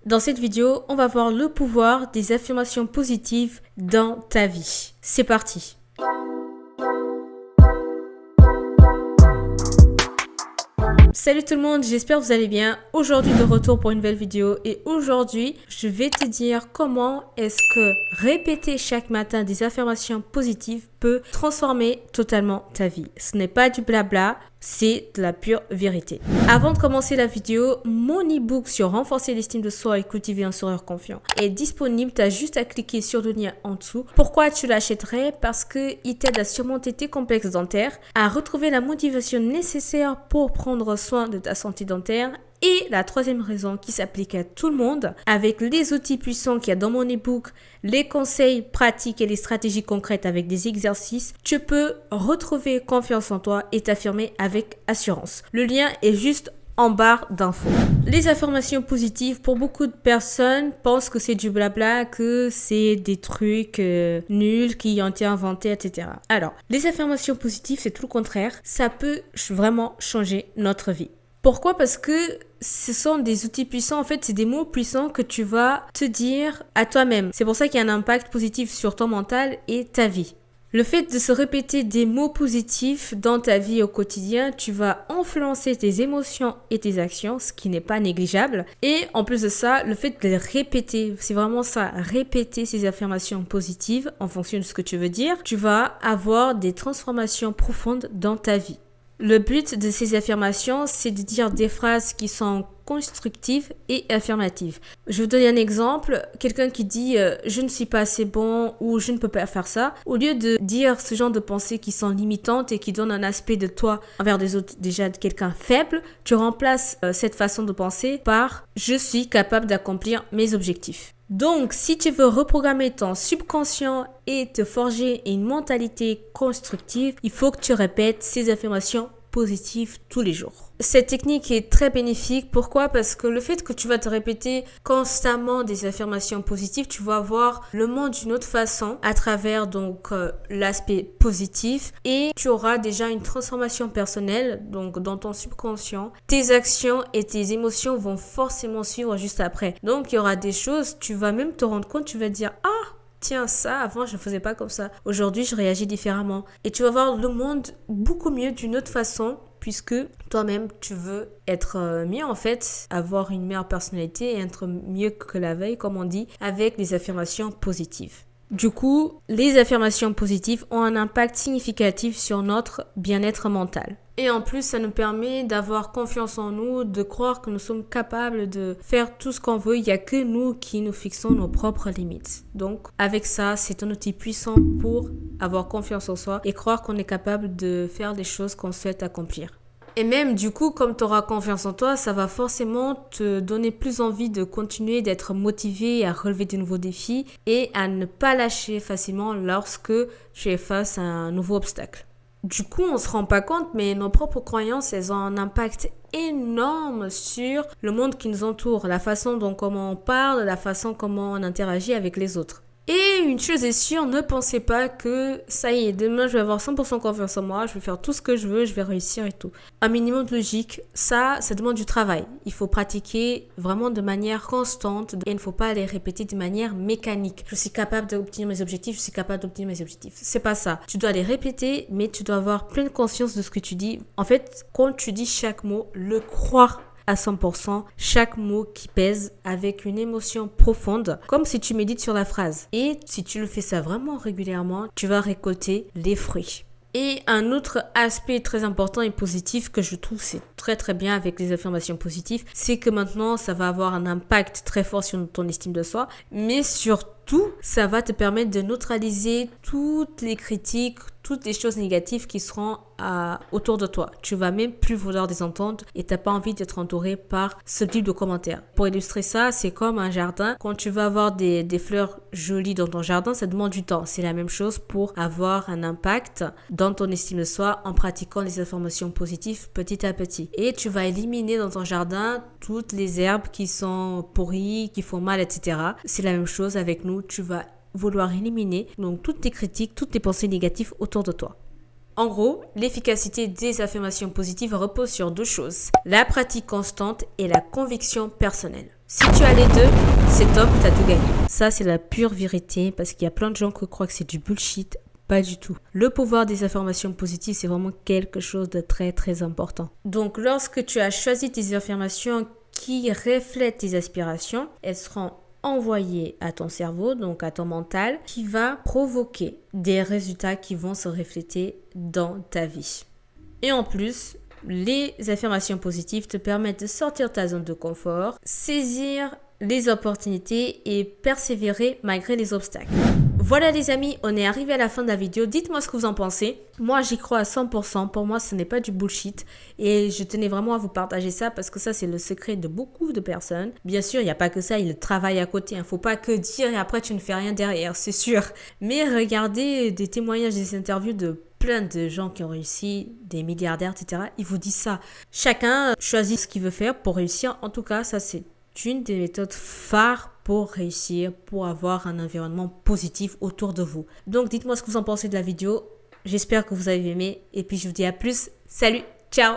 Dans cette vidéo, on va voir le pouvoir des affirmations positives dans ta vie. C'est parti! Salut tout le monde, j'espère que vous allez bien. Aujourd'hui de retour pour une nouvelle vidéo et aujourd'hui je vais te dire comment est-ce que répéter chaque matin des affirmations positives peut transformer totalement ta vie. Ce n'est pas du blabla, c'est de la pure vérité. Avant de commencer la vidéo, mon e-book sur renforcer l'estime de soi et cultiver un sourire confiant est disponible. Tu as juste à cliquer sur le lien en dessous. Pourquoi tu l'achèterais? Parce qu'il t'aide à surmonter tes complexes dentaires, à retrouver la motivation nécessaire pour prendre soin de ta santé dentaire. Et la troisième raison qui s'applique à tout le monde, avec les outils puissants qu'il y a dans mon e-book, les conseils pratiques et les stratégies concrètes avec des exercices, tu peux retrouver confiance en toi et t'affirmer avec assurance. Le lien est juste en barre d'infos. Les affirmations positives, pour beaucoup de personnes, pensent que c'est du blabla, que c'est des trucs nuls qui ont été inventés, etc. Alors, les affirmations positives, c'est tout le contraire. Ça peut vraiment changer notre vie. Pourquoi? Parce que ce sont des outils puissants, en fait, c'est des mots puissants que tu vas te dire à toi-même. C'est pour ça qu'il y a un impact positif sur ton mental et ta vie. Le fait de se répéter des mots positifs dans ta vie au quotidien, tu vas influencer tes émotions et tes actions, ce qui n'est pas négligeable. Et en plus de ça, le fait de les répéter, c'est vraiment ça, répéter ces affirmations positives en fonction de ce que tu veux dire, tu vas avoir des transformations profondes dans ta vie. Le but de ces affirmations, c'est de dire des phrases qui sont constructives et affirmatives. Je vais vous donner un exemple. Quelqu'un qui dit « je ne suis pas assez bon » ou « je ne peux pas faire ça », au lieu de dire ce genre de pensées qui sont limitantes et qui donnent un aspect de toi envers des autres, déjà de quelqu'un faible, tu remplaces cette façon de penser par « je suis capable d'accomplir mes objectifs ». Donc, si tu veux reprogrammer ton subconscient et te forger une mentalité constructive, il faut que tu répètes ces affirmations positives tous les jours. Cette technique est très bénéfique. Pourquoi? Parce que le fait que tu vas te répéter constamment des affirmations positives, tu vas voir le monde d'une autre façon à travers donc l'aspect positif et tu auras déjà une transformation personnelle donc dans ton subconscient. Tes actions et tes émotions vont forcément suivre juste après. Donc il y aura des choses, tu vas même te rendre compte, tu vas te dire « Ah !» Tiens, ça, avant, je ne faisais pas comme ça. Aujourd'hui, je réagis différemment. Et tu vas voir le monde beaucoup mieux d'une autre façon puisque toi-même, tu veux être mieux en fait, avoir une meilleure personnalité et être mieux que la veille, comme on dit, avec des affirmations positives. Du coup, les affirmations positives ont un impact significatif sur notre bien-être mental. Et en plus, ça nous permet d'avoir confiance en nous, de croire que nous sommes capables de faire tout ce qu'on veut. Il n'y a que nous qui nous fixons nos propres limites. Donc, avec ça, c'est un outil puissant pour avoir confiance en soi et croire qu'on est capable de faire des choses qu'on souhaite accomplir. Et même du coup, comme tu auras confiance en toi, ça va forcément te donner plus envie de continuer, d'être motivé à relever de nouveaux défis et à ne pas lâcher facilement lorsque tu es face à un nouveau obstacle. Du coup, on ne se rend pas compte, mais nos propres croyances, elles ont un impact énorme sur le monde qui nous entoure, la façon dont comment on parle, la façon comment on interagit avec les autres. Et une chose est sûre, ne pensez pas que ça y est, demain je vais avoir 100% confiance en moi, je vais faire tout ce que je veux, je vais réussir et tout. Un minimum de logique, ça demande du travail. Il faut pratiquer vraiment de manière constante et il ne faut pas les répéter de manière mécanique. Je suis capable d'obtenir mes objectifs, je suis capable d'obtenir mes objectifs. C'est pas ça. Tu dois les répéter, mais tu dois avoir pleine conscience de ce que tu dis. En fait, quand tu dis chaque mot, le croire à 100%, chaque mot qui pèse avec une émotion profonde, comme si tu médites sur la phrase. Et si tu le fais ça vraiment régulièrement, tu vas récolter les fruits. Et un autre aspect très important et positif que je trouve c'est très très bien avec les affirmations positives, c'est que maintenant ça va avoir un impact très fort sur ton estime de soi, mais surtout ça va te permettre de neutraliser toutes les critiques, toutes les choses négatives qui seront autour de toi. Tu vas même plus vouloir les entendre et t'as pas envie d'être entouré par ce type de commentaires. Pour illustrer ça, c'est comme un jardin. Quand tu vas avoir des fleurs jolies dans ton jardin, ça demande du temps. C'est la même chose pour avoir un impact dans ton estime de soi en pratiquant les affirmations positives petit à petit. Et tu vas éliminer dans ton jardin toutes les herbes qui sont pourries, qui font mal, etc. C'est la même chose avec nous. Tu vas vouloir éliminer donc toutes tes critiques, toutes tes pensées négatives autour de toi. En gros, l'efficacité des affirmations positives repose sur deux choses, la pratique constante et la conviction personnelle. Si tu as les deux, c'est top, tu as tout gagné. Ça, c'est la pure vérité parce qu'il y a plein de gens qui croient que c'est du bullshit. Pas du tout. Le pouvoir des affirmations positives, c'est vraiment quelque chose de très très important. Donc, lorsque tu as choisi tes affirmations qui reflètent tes aspirations, elles seront envoyées à ton cerveau, donc à ton mental, qui va provoquer des résultats qui vont se refléter dans ta vie. Et en plus, les affirmations positives te permettent de sortir de ta zone de confort, saisir les opportunités et persévérer malgré les obstacles. Voilà les amis, on est arrivé à la fin de la vidéo. Dites-moi ce que vous en pensez. Moi, j'y crois à 100%. Pour moi, ce n'est pas du bullshit. Et je tenais vraiment à vous partager ça parce que ça, c'est le secret de beaucoup de personnes. Bien sûr, il n'y a pas que ça, il y a le travail à côté. Il ne faut pas que dire et après, tu ne fais rien derrière, c'est sûr. Mais regardez des témoignages, des interviews de plein de gens qui ont réussi, des milliardaires, etc. Ils vous disent ça. Chacun choisit ce qu'il veut faire pour réussir. En tout cas, ça, c'est une des méthodes phares pour réussir, pour avoir un environnement positif autour de vous. Donc, dites-moi ce que vous en pensez de la vidéo. J'espère que vous avez aimé et puis je vous dis à plus. Salut, ciao!